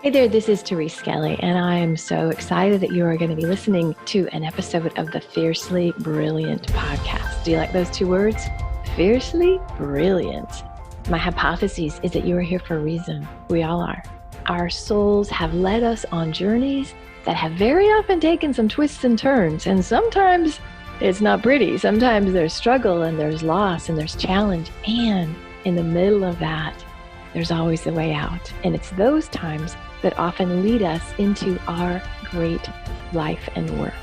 Hey there, this is Therese Skelly, and I am so excited that you are going to be listening to an episode of the Fiercely Brilliant podcast. Do you like those two words? Fiercely brilliant. My hypothesis is that you are here for a reason. We all are. Our souls have led us on journeys that have very often taken some twists and turns, and sometimes it's not pretty. Sometimes there's struggle and there's loss and there's challenge, and in the middle of that, there's always a way out. And it's those times that often lead us into our great life and work.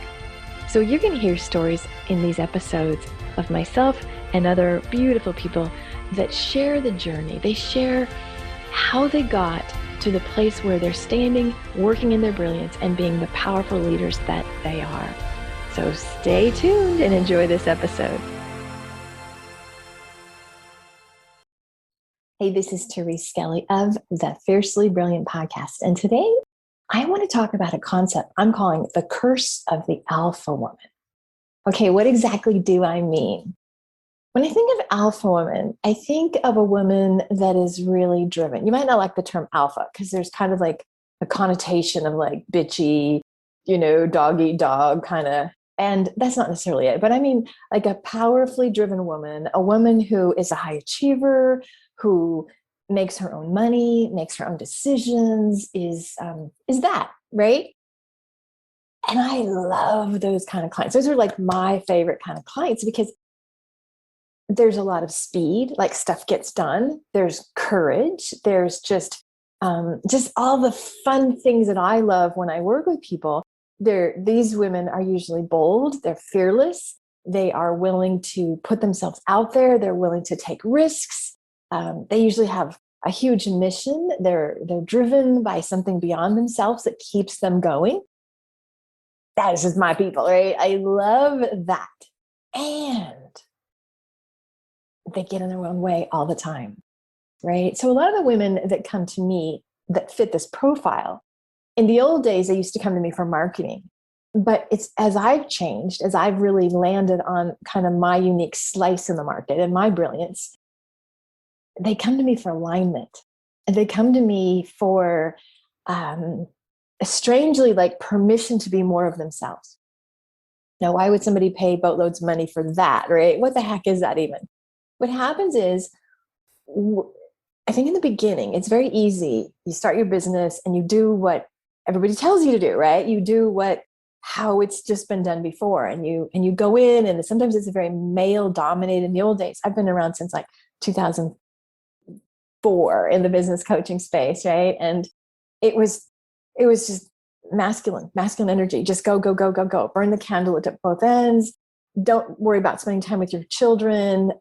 So you're going to hear stories in these episodes of myself and other beautiful people that share the journey. They share how they got to the place where they're standing, working in their brilliance, and being the powerful leaders that they are. So stay tuned and enjoy this episode. Hey, this is Therese Skelly of the Fiercely Brilliant podcast. And today I want to talk about a concept I'm calling the curse of the alpha woman. Okay, what exactly do I mean? When I think of alpha woman, I think of a woman that is really driven. You might not like the term alpha because there's kind of like a connotation of like bitchy, dog eat dog kind of. And that's not necessarily it. But I mean like a powerfully driven woman, a woman who is a high achiever, who makes her own money, makes her own decisions, is that, right? And I love those kind of clients. Those are like my favorite kind of clients because there's a lot of speed, like stuff gets done. There's courage. There's just all the fun things that I love when I work with people. These women are usually bold. They're fearless. They are willing to put themselves out there. They're willing to take risks. They usually have a huge mission. They're driven by something beyond themselves that keeps them going. That is just my people, right? I love that. And they get in their own way all the time, right? So a lot of the women that come to me that fit this profile, in the old days, they used to come to me for marketing. But it's as I've changed, as I've really landed on kind of my unique slice in the market and my brilliance, they come to me for alignment. And they come to me for strangely like permission to be more of themselves. Now, why would somebody pay boatloads of money for that, right? What the heck is that even? What happens is, I think in the beginning, it's very easy. You start your business and you do what everybody tells you to do, right? You do how it's just been done before. And you go in, and sometimes it's a very male dominated. In the old days, I've been around since like 2004 in the business coaching space, right? And it was just masculine energy. Just go, go, go, go, go. Burn the candle at both ends. Don't worry about spending time with your children.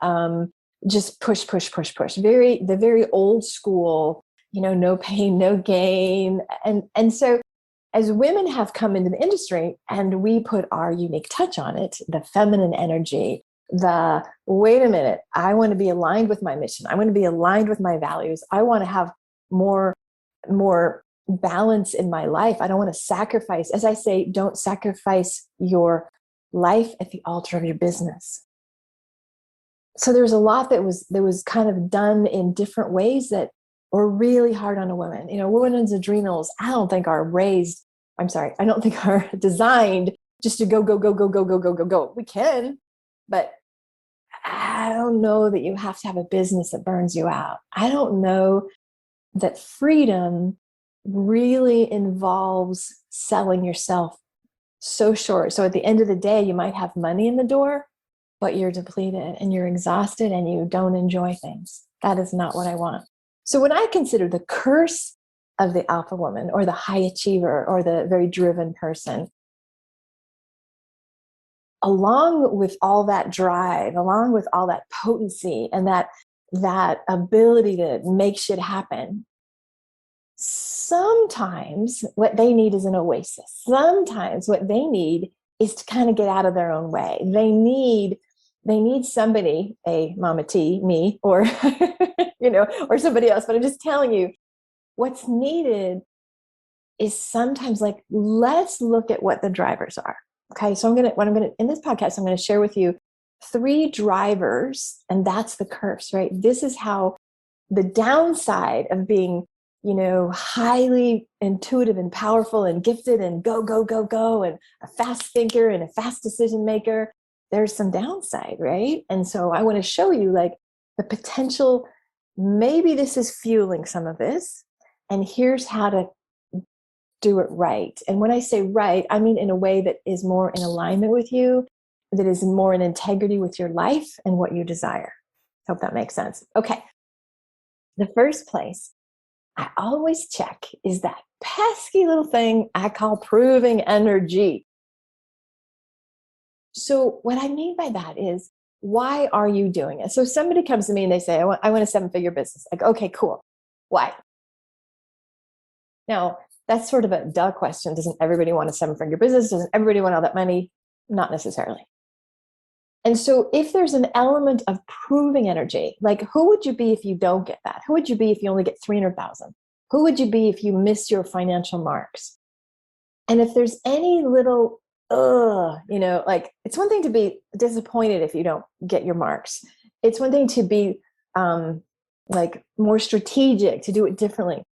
Just push, push, push, push. The very old school, no pain, no gain. And so as women have come into the industry and we put our unique touch on it, the feminine energy, wait a minute, I want to be aligned with my mission. I want to be aligned with my values. I want to have more balance in my life. I don't want to sacrifice. As I say, don't sacrifice your life at the altar of your business. So there was a lot that was kind of done in different ways that were really hard on a woman. Women's adrenals, I don't think are designed just to go, go, go, go, go, go, go, go, go. We can, but I don't know that you have to have a business that burns you out. I don't know that freedom really involves selling yourself so short. So at the end of the day, you might have money in the door, but you're depleted and you're exhausted and you don't enjoy things. That is not what I want. So when I consider the curse of the alpha woman or the high achiever or the very driven person, along with all that drive, along with all that potency and that ability to make shit happen, sometimes what they need is an oasis. Sometimes what they need is to kind of get out of their own way. They need somebody, a Mama T, me, or or somebody else. But I'm just telling you, what's needed is sometimes like, let's look at what the drivers are. Okay, so in this podcast, I'm gonna share with you 3 drivers, and that's the curse, right? This is how the downside of being highly intuitive and powerful and gifted and go, go, go, go, and a fast thinker and a fast decision maker, there's some downside, right? And so I want to show you like the potential, maybe this is fueling some of this, and here's how to do it right. And when I say right, I mean in a way that is more in alignment with you, that is more in integrity with your life and what you desire. Hope that makes sense. Okay. The first place I always check is that pesky little thing I call proving energy. So what I mean by that is, why are you doing it? So somebody comes to me and they say, I want a 7-figure business. Like, okay, cool. Why? Now, that's sort of a duh question. Doesn't everybody want a 7-figure business? Doesn't everybody want all that money? Not necessarily. And so if there's an element of proving energy, like who would you be if you don't get that? Who would you be if you only get 300,000? Who would you be if you miss your financial marks? And if there's any little, like it's one thing to be disappointed if you don't get your marks. It's one thing to be like more strategic, to do it differently.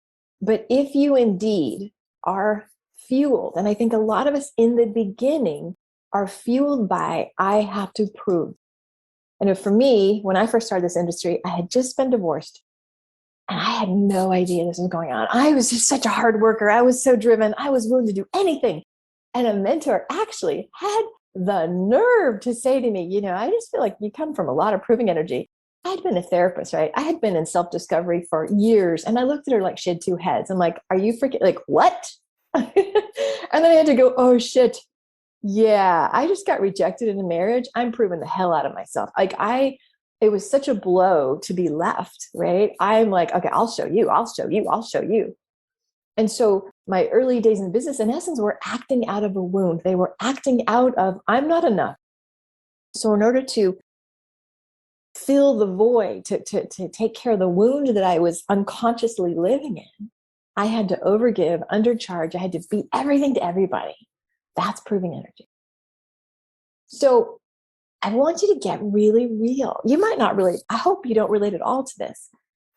But if you indeed are fueled, and I think a lot of us in the beginning are fueled by, I have to prove. And for me, when I first started this industry, I had just been divorced. And I had no idea this was going on. I was just such a hard worker. I was so driven. I was willing to do anything. And a mentor actually had the nerve to say to me, I just feel like you come from a lot of proving energy. I'd been a therapist, right? I had been in self-discovery for years. And I looked at her like she had 2 heads. I'm like, are you freaking, like, what? And then I had to go, oh shit. Yeah, I just got rejected in a marriage. I'm proving the hell out of myself. It was such a blow to be left, right? I'm like, okay, I'll show you. And so my early days in business, in essence, were acting out of a wound. They were acting out of, I'm not enough. So in order to fill the void, to take care of the wound that I was unconsciously living in, I had to overgive, undercharge. I had to be everything to everybody. That's proving energy. So I want you to get really real. You might not relate. I hope you don't relate at all to this,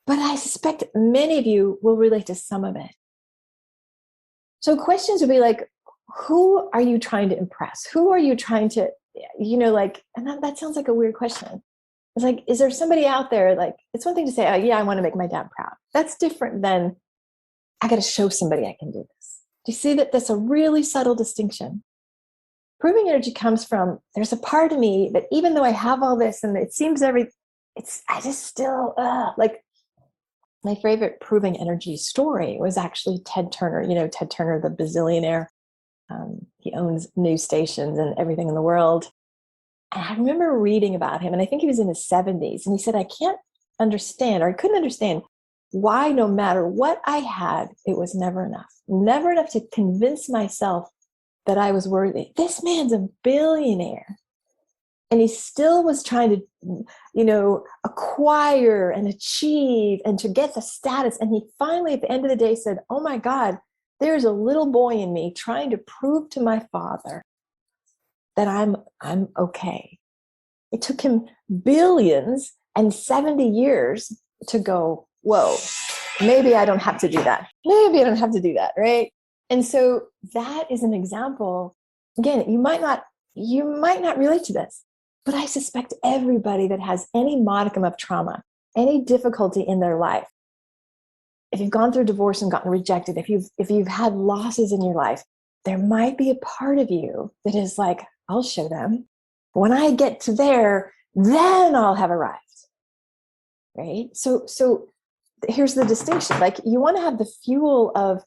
but I suspect many of you will relate to some of it. So questions would be like, who are you trying to impress? Who are you trying to, and that sounds like a weird question. It's like, is there somebody out there? Like, it's one thing to say, oh, yeah, I want to make my dad proud. That's different than, I got to show somebody I can do this. Do you see that that's a really subtle distinction? Proving energy comes from, there's a part of me that even though I have all this and it seems I just still, like my favorite proving energy story was actually Ted Turner. Ted Turner, the bazillionaire. He owns news stations and everything in the world. And I remember reading about him, and I think he was in his 70s. And he said, I couldn't understand why no matter what I had, it was never enough to convince myself that I was worthy. This man's a billionaire. And he still was trying to, acquire and achieve and to get the status. And he finally, at the end of the day, said, oh my God, there's a little boy in me trying to prove to my father that I'm okay. It took him billions and 70 years to go, whoa, maybe I don't have to do that. Right? And so that is an example. Again, you might not relate to this, but I suspect everybody that has any modicum of trauma, any difficulty in their life, if you've gone through divorce and gotten rejected, if you've had losses in your life, there might be a part of you that is like, I'll show them. When I get to there, then I'll have arrived. Right? So here's the distinction. Like, you want to have the fuel of,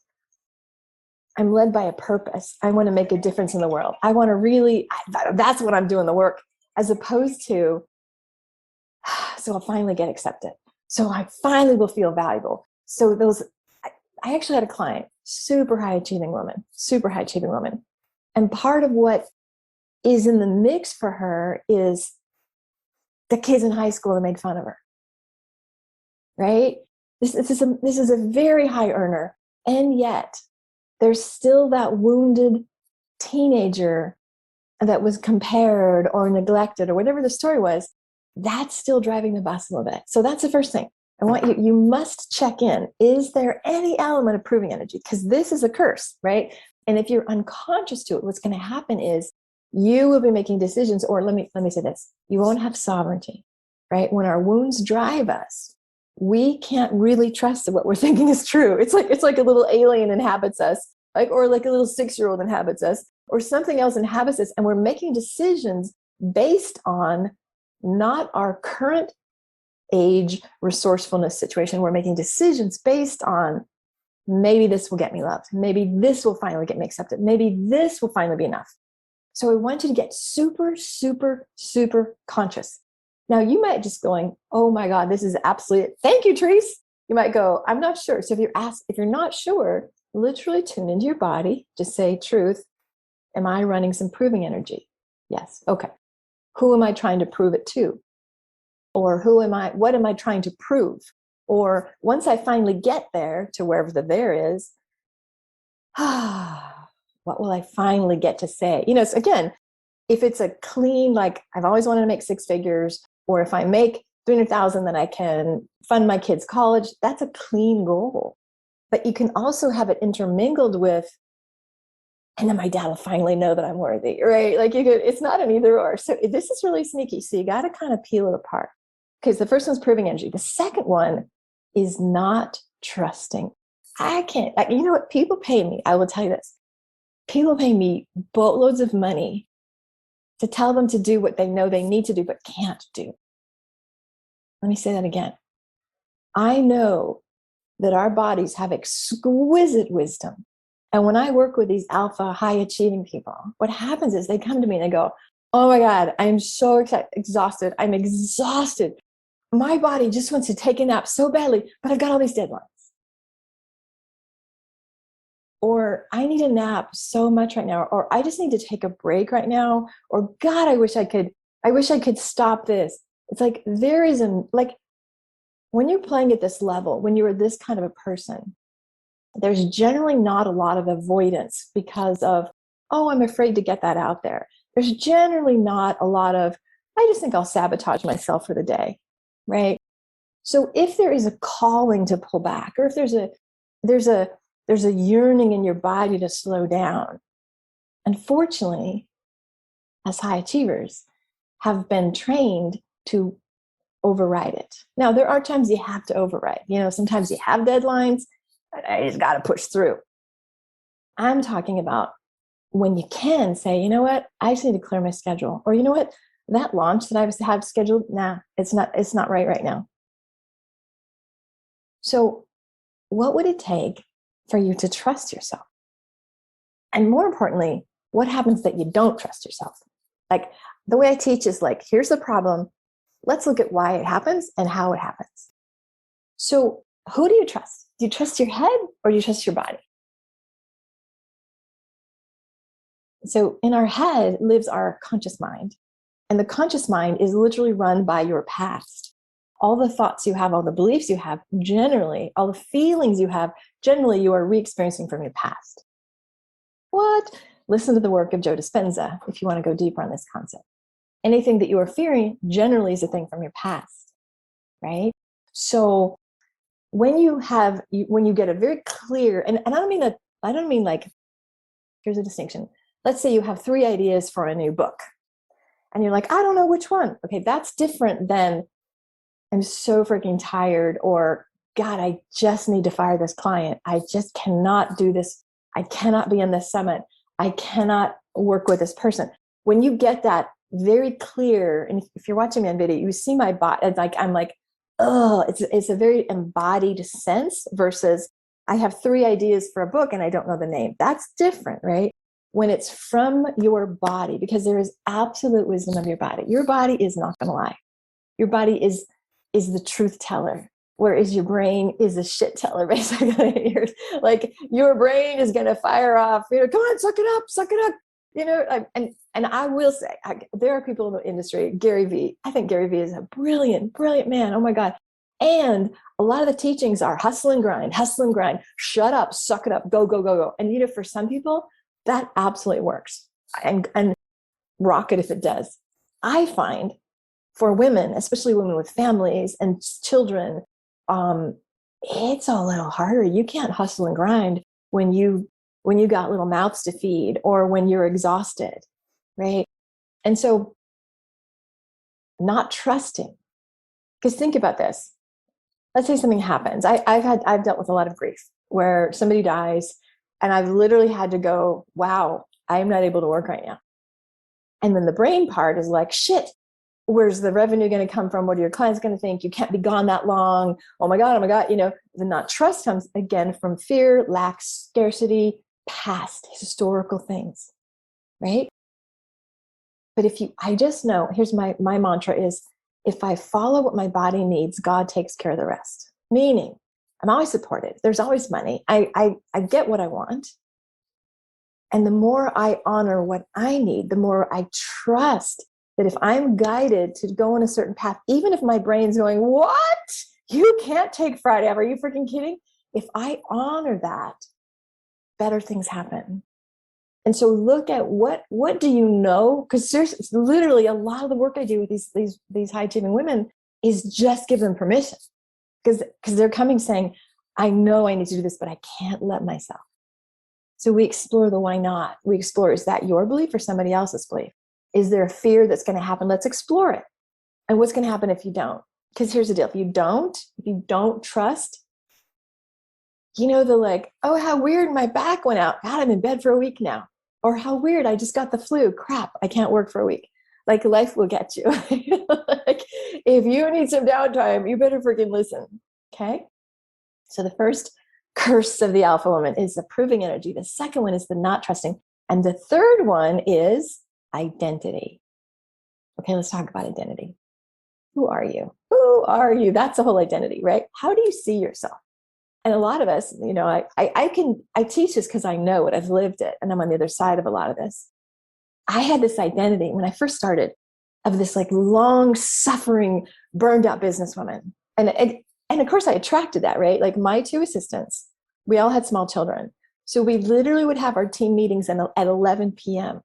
I'm led by a purpose. I want to make a difference in the world. I want to really, that's what I'm doing the work, as opposed to, so I'll finally get accepted. So I finally will feel valuable. So I actually had a client, super high achieving woman. And part of what is in the mix for her is the kids in high school that made fun of her. Right? This is a very high earner. And yet there's still that wounded teenager that was compared or neglected or whatever the story was. That's still driving the bus a little bit. So that's the first thing. I want you, you must check in. Is there any element of proving energy? Because this is a curse, right? And if you're unconscious to it, what's going to happen is you will be making decisions, or let me say this, you won't have sovereignty, right? When our wounds drive us, we can't really trust that what we're thinking is true. It's like a little alien inhabits us, or like a little 6-year-old inhabits us, or something else inhabits us, and we're making decisions based on not our current age resourcefulness situation. We're making decisions based on maybe this will get me loved. Maybe this will finally get me accepted. Maybe this will finally be enough. So I want you to get super, super, super conscious. Now you might just going, oh my God, this is absolutely, thank you, Therese. You might go, I'm not sure. So if you're not sure, literally tune into your body. Just say, truth, am I running some proving energy? Yes. Okay. Who am I trying to prove it to? Or what am I trying to prove? Or once I finally get there to wherever the there is, what will I finally get to say? So again, if it's a clean, like I've always wanted to make 6 figures, or if I make 300,000, then I can fund my kids' college, that's a clean goal. But you can also have it intermingled with, and then my dad will finally know that I'm worthy, right? Like it's not an either or. So this is really sneaky. So you got to kind of peel it apart. Okay, so the first one's proving energy. The second one is not trusting. You know what? People pay me, I will tell you this. People pay me boatloads of money to tell them to do what they know they need to do, but can't do. Let me say that again. I know that our bodies have exquisite wisdom. And when I work with these alpha, high achieving people, what happens is they come to me and they go, oh my God, I'm so exhausted. I'm exhausted. My body just wants to take a nap so badly, but I've got all these deadlines. Or I need a nap so much right now, or I just need to take a break right now, or God, I wish I could stop this. It's like there isn't, like when you're playing at this level, when you're this kind of a person, there's generally not a lot of avoidance because of, oh, I'm afraid to get that out there. There's generally not a lot of, I just think I'll sabotage myself for the day, right? So if there is a calling to pull back, or if there's a yearning in your body to slow down, unfortunately, as high achievers, have been trained to override it. Now, there are times you have to override. Sometimes you have deadlines, and I just got to push through. I'm talking about when you can say, you know what, I just need to clear my schedule. Or you know what, that launch that I have scheduled, it's not right now. So what would it take for you to trust yourself? And more importantly, what happens that you don't trust yourself? Like the way I teach is like, here's the problem. Let's look at why it happens and how it happens. So who do you trust? Do you trust your head or do you trust your body? So in our head lives our conscious mind. And the conscious mind is literally run by your past. All the thoughts you have, all the beliefs you have, generally, all the feelings you have, generally you are re-experiencing from your past. What? Listen to the work of Joe Dispenza if you want to go deeper on this concept. Anything that you are fearing generally is a thing from your past, right? So when you get a very clear, and I don't mean like, here's a distinction. Let's say you have 3 ideas for a new book and you're like, I don't know which one. Okay, that's different than I'm so freaking tired, or God, I just need to fire this client. I just cannot do this. I cannot be in this summit. I cannot work with this person. When you get that very clear, and if you're watching me on video, you see my body, I'm like, oh, it's a very embodied sense versus I have 3 ideas for a book and I don't know the name. That's different, right? When it's from your body, because there is absolute wisdom of your body. Your body is not going to lie. Your body is the truth teller, whereas your brain is a shit teller, basically. Like your brain is going to fire off, come on, suck it up. And I will say, there are people in the industry, Gary Vee. I think Gary Vee is a brilliant, brilliant man. Oh my God. And a lot of the teachings are hustle and grind, shut up, suck it up, go, go, go, go. And for some people, that absolutely works. And rock it if it does. I find for women, especially women with families and children, it's a little harder. You can't hustle and grind when you got little mouths to feed or when you're exhausted, right? And so not trusting, because think about this. Let's say something happens. I've dealt with a lot of grief where somebody dies and I've literally had to go, wow, I'm not able to work right now. And then the brain part is like, shit, where's the revenue going to come from? What are your clients going to think? You can't be gone that long. Oh my God. The not trust comes again from fear, lack, scarcity, past historical things, right? But I just know, here's my mantra is, if I follow what my body needs, God takes care of the rest. Meaning, I'm always supported. There's always money. I get what I want. And the more I honor what I need, the more I trust that if I'm guided to go on a certain path, even if my brain's going, what? You can't take Friday off. Are you freaking kidding? If I honor that, better things happen. And so look at what do you know? Because there's literally a lot of the work I do with these high achieving women is just give them permission. Because they're coming saying, I know I need to do this, but I can't let myself. So we explore the why not. We explore, is that your belief or somebody else's belief? Is there a fear that's going to happen? Let's explore it. And what's going to happen if you don't? Because here's the deal. If you don't trust, oh, how weird, my back went out. God, I'm in bed for a week now. Or how weird, I just got the flu. Crap, I can't work for a week. Like, life will get you. Like, if you need some downtime, you better freaking listen. Okay? So the first curse of the alpha woman is the proving energy. The second one is the not trusting. And the third one is identity. Okay, let's talk about identity. Who are you? Who are you? That's the whole identity, right? How do you see yourself? And a lot of us, I teach this because I know it. I've lived it, and I'm on the other side of a lot of this. I had this identity when I first started of this like long suffering, burned out businesswoman. And of course I attracted that, right? Like my two assistants, we all had small children. So we literally would have our team meetings at 11 p.m.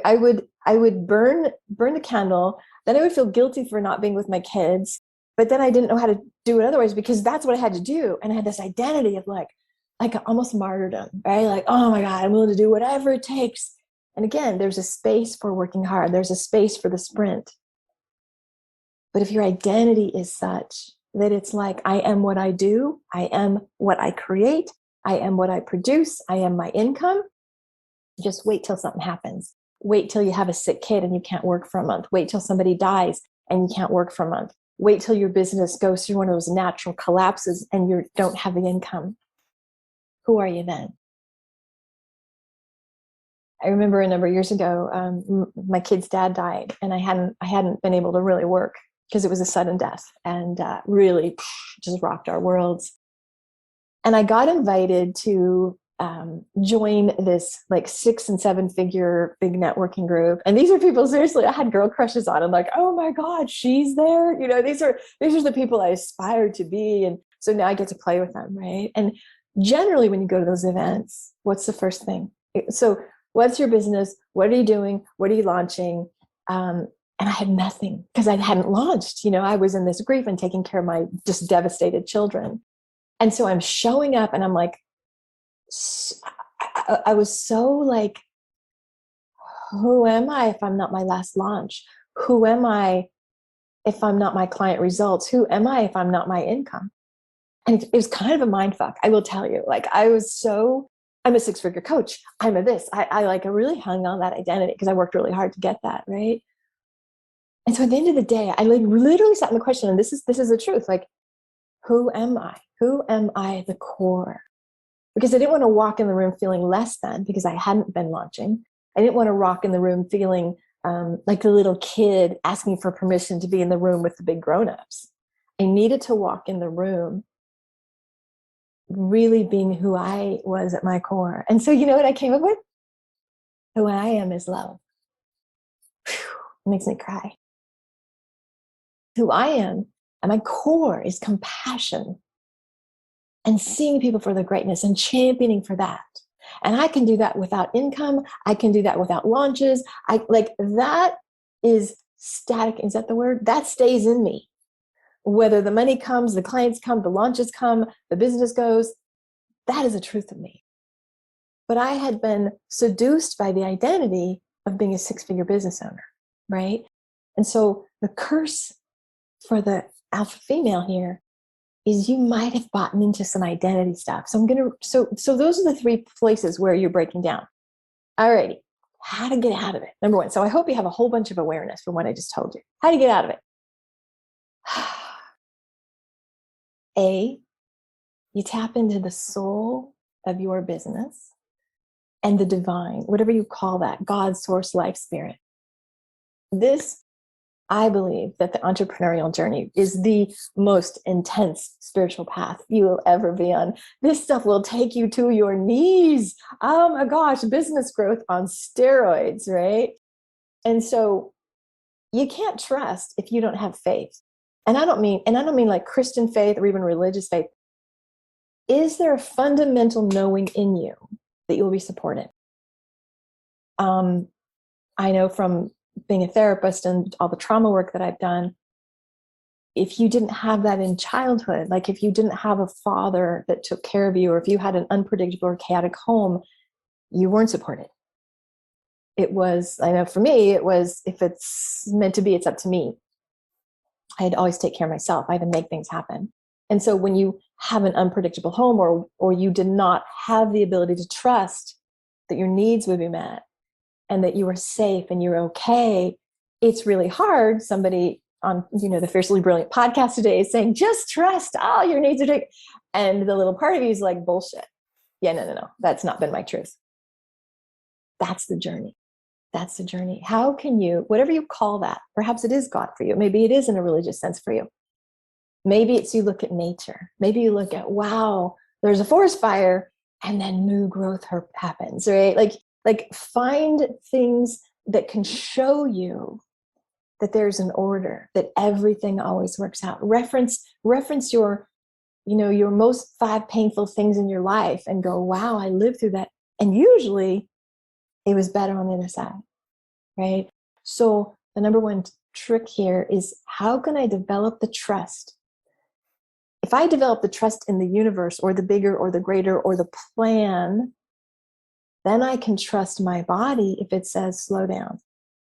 I would burn the candle. Then I would feel guilty for not being with my kids. But then I didn't know how to do it otherwise because that's what I had to do. And I had this identity of like almost martyrdom, right? Like, oh my God, I'm willing to do whatever it takes. And again, there's a space for working hard. There's a space for the sprint. But if your identity is such that it's like, I am what I do, I am what I create, I am what I produce, I am my income, just wait till something happens. Wait till you have a sick kid and you can't work for a month. Wait till somebody dies and you can't work for a month. Wait till your business goes through one of those natural collapses and you don't have the income. Who are you then? I remember a number of years ago, my kid's dad died, and I hadn't been able to really work because it was a sudden death, and really just rocked our worlds. And I got invited to join this like 6 and 7 figure big networking group. And these are people, seriously, I had girl crushes on. I'm like, oh my God, she's there. These are the people I aspired to be. And so now I get to play with them, right? And generally when you go to those events, what's the first thing? So what's your business? What are you doing? What are you launching? And I had nothing because I hadn't launched. I was in this grief and taking care of my just devastated children. And so I'm showing up and I'm like, I was so like, who am I if I'm not my last launch? Who am I if I'm not my client results? Who am I if I'm not my income? And it was kind of a mind fuck, I will tell you. Like I'm a 6-figure coach. I'm a this. I really hung on that identity because I worked really hard to get that, right? And so at the end of the day, I like literally sat in the question, and this is the truth. Like, who am I? Who am I at the core? Because I didn't want to walk in the room feeling less than because I hadn't been launching. I didn't want to walk in the room feeling like a little kid asking for permission to be in the room with the big grownups. I needed to walk in the room really being who I was at my core. And so you know what I came up with? Who I am is love. Whew, it makes me cry. Who I am at my core is compassion. And seeing people for their greatness and championing for that. And I can do that without income. I can do that without launches. That is static. Is that the word? That stays in me. whether the money comes, the clients come, the launches come, the business goes, that is a truth of me. But I had been seduced by the identity of being a six-figure business owner, right? And so the curse for the alpha female here is you might have bought into some identity stuff. So so those are the three places where you're breaking down. Alrighty, how to get out of it. Number one, so I hope you have a whole bunch of awareness from what I just told you. How to get out of it. A, you tap into the soul of your business and the divine, whatever you call that, God, source, life, spirit. This, I believe that the entrepreneurial journey is the most intense spiritual path you will ever be on. This stuff will take you to your knees. Oh my gosh, business growth on steroids, right? And so you can't trust if you don't have faith. And I don't mean like Christian faith or even religious faith. Is there a fundamental knowing in you that you'll be supported? I know from being a therapist and all the trauma work that I've done, if you didn't have that in childhood, like if you didn't have a father that took care of you, or if you had an unpredictable or chaotic home, you weren't supported. It was, I know for me, it was, if it's meant to be, it's up to me. I had to always take care of myself. I had to make things happen. And so when you have an unpredictable home, or you did not have the ability to trust that your needs would be met and that you were safe and you're okay, it's really hard. Somebody on, the Fiercely Brilliant podcast today is saying, just trust, all your needs are taken. And the little part of you is like, bullshit. Yeah, no. That's not been my truth. That's the journey. That's the journey. How can you, whatever you call that, perhaps it is God for you. Maybe it is in a religious sense for you. Maybe it's you look at nature. Maybe you look at, wow, there's a forest fire and then new growth happens, right? Like find things that can show you that there's an order, that everything always works out. Reference your, your most 5 painful things in your life and go, wow, I lived through that. And usually it was better on the other side, right? So the number one trick here is, how can I develop the trust? If I develop the trust in the universe or the bigger or the greater or the plan, then I can trust my body if it says slow down.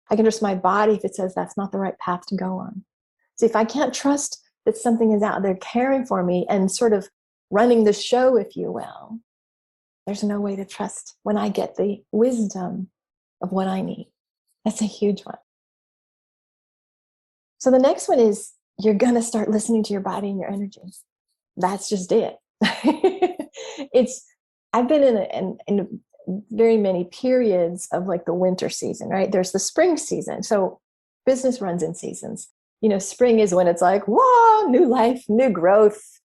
I can trust my body if it says that's not the right path to go on. So if I can't trust that something is out there caring for me and sort of running the show, if you will, there's no way to trust when I get the wisdom of what I need. That's a huge one. So the next one is, you're going to start listening to your body and your energy. That's just it. I've been in very many periods of like the winter season, right? There's the spring season. So business runs in seasons. Spring is when it's like, whoa, new life, new growth.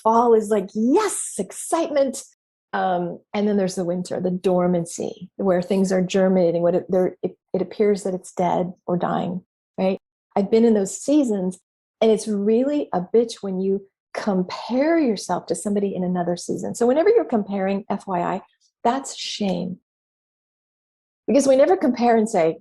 Fall is like, yes, excitement. And then there's the winter, the dormancy, where things are germinating. It appears that it's dead or dying, right? I've been in those seasons, and it's really a bitch when you compare yourself to somebody in another season. So whenever you're comparing, FYI, that's shame. Because we never compare and say,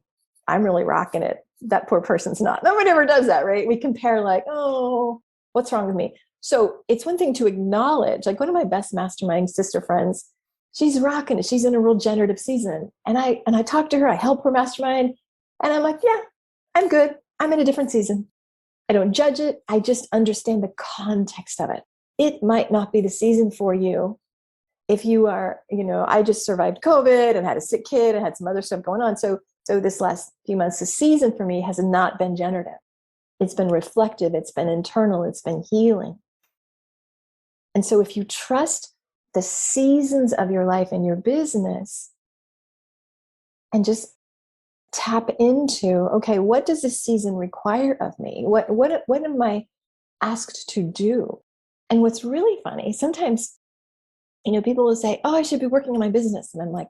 I'm really rocking it. That poor person's not. Nobody ever does that, right? We compare like, oh, what's wrong with me? So it's one thing to acknowledge, like one of my best mastermind sister friends, she's rocking it. She's in a real generative season. And I talk to her, I help her mastermind. And I'm like, yeah, I'm good. I'm in a different season. I don't judge it. I just understand the context of it. It might not be the season for you. If you are, I just survived COVID and had a sick kid and had some other stuff going on. So this last few months, the season for me has not been generative. It's been reflective. It's been internal. It's been healing. And so if you trust the seasons of your life and your business and just tap into, okay, what does this season require of me? What am I asked to do? And what's really funny, sometimes, people will say, oh, I should be working on my business. And I'm like,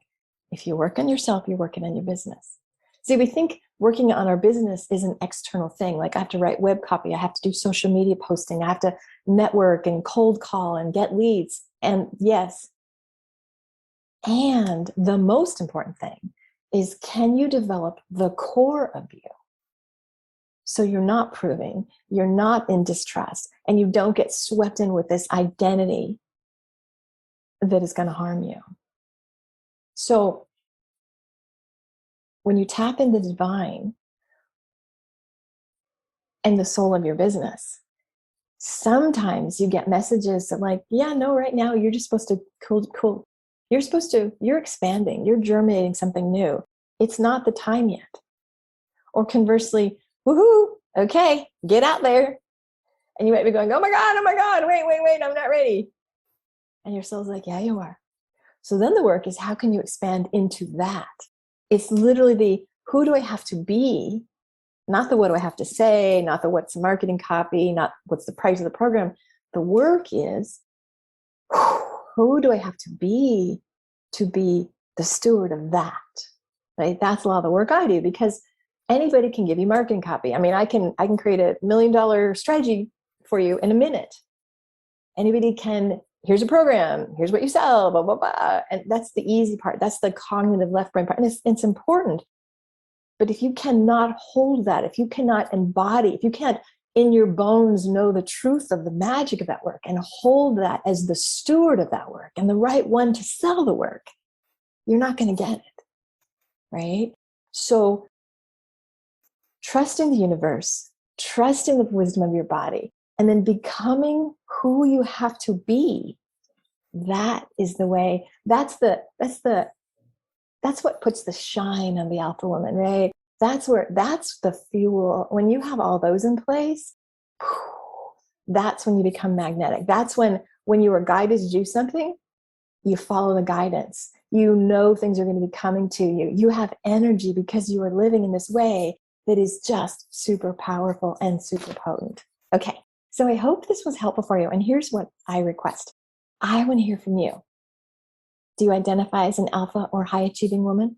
if you work on yourself, you're working on your business. See, we think working on our business is an external thing. Like I have to write web copy. I have to do social media posting. I have to network and cold call and get leads. And yes. And the most important thing is, can you develop the core of you? So you're not proving, you're not in distrust, and you don't get swept in with this identity that is going to harm you. So when you tap into the divine and the soul of your business, sometimes you get messages that like, yeah, no, right now you're just supposed to cool. You're expanding, you're germinating something new. It's not the time yet. Or conversely, woohoo, okay, get out there. And you might be going, oh my God, wait, I'm not ready. And your soul's like, yeah, you are. So then the work is, how can you expand into that? It's literally the, who do I have to be? Not the what do I have to say, not the what's the marketing copy, not what's the price of the program. The work is, who do I have to be the steward of that? Right? That's a lot of the work I do, because anybody can give you marketing copy. I mean, I can create $1 million strategy for you in a minute. Anybody can, here's a program, here's what you sell, blah, blah, blah. And that's the easy part. That's the cognitive left brain part. And it's important. But if you cannot hold that, if you cannot embody, if you can't in your bones know the truth of the magic of that work and hold that as the steward of that work and the right one to sell the work, you're not going to get it, right? So trusting the universe, trusting the wisdom of your body, and then becoming who you have to be, that is the way, that's what puts the shine on the alpha woman, right? That's the fuel. When you have all those in place, that's when you become magnetic. That's when you are guided to do something, you follow the guidance. You know things are going to be coming to you. You have energy because you are living in this way that is just super powerful and super potent. Okay, so I hope this was helpful for you. And here's what I request. I want to hear from you. Do you identify as an alpha or high achieving woman?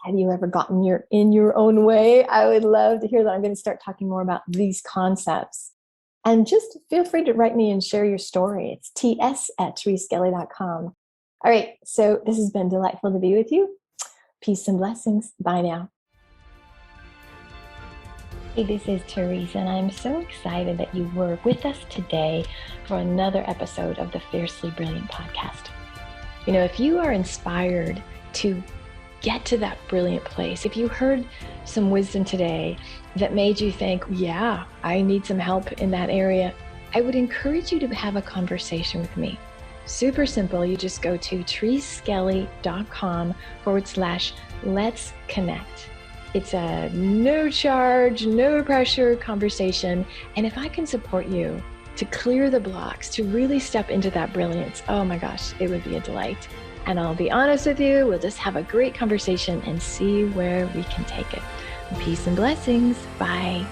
Have you ever gotten in your own way? I would love to hear that. I'm going to start talking more about these concepts. And just feel free to write me and share your story. It's ts@thereseskelly.com. All right, so this has been delightful to be with you. Peace and blessings. Bye now. Hey, this is Therese, and I'm so excited that you were with us today for another episode of the Fiercely Brilliant podcast. You know, if you are inspired to get to that brilliant place, if you heard some wisdom today that made you think, yeah, I need some help in that area, I would encourage you to have a conversation with me. Super simple. You just go to thereseskelly.com/let's connect. It's a no charge, no pressure conversation. And if I can support you to clear the blocks, to really step into that brilliance, oh my gosh, it would be a delight. And I'll be honest with you, we'll just have a great conversation and see where we can take it. Peace and blessings. Bye.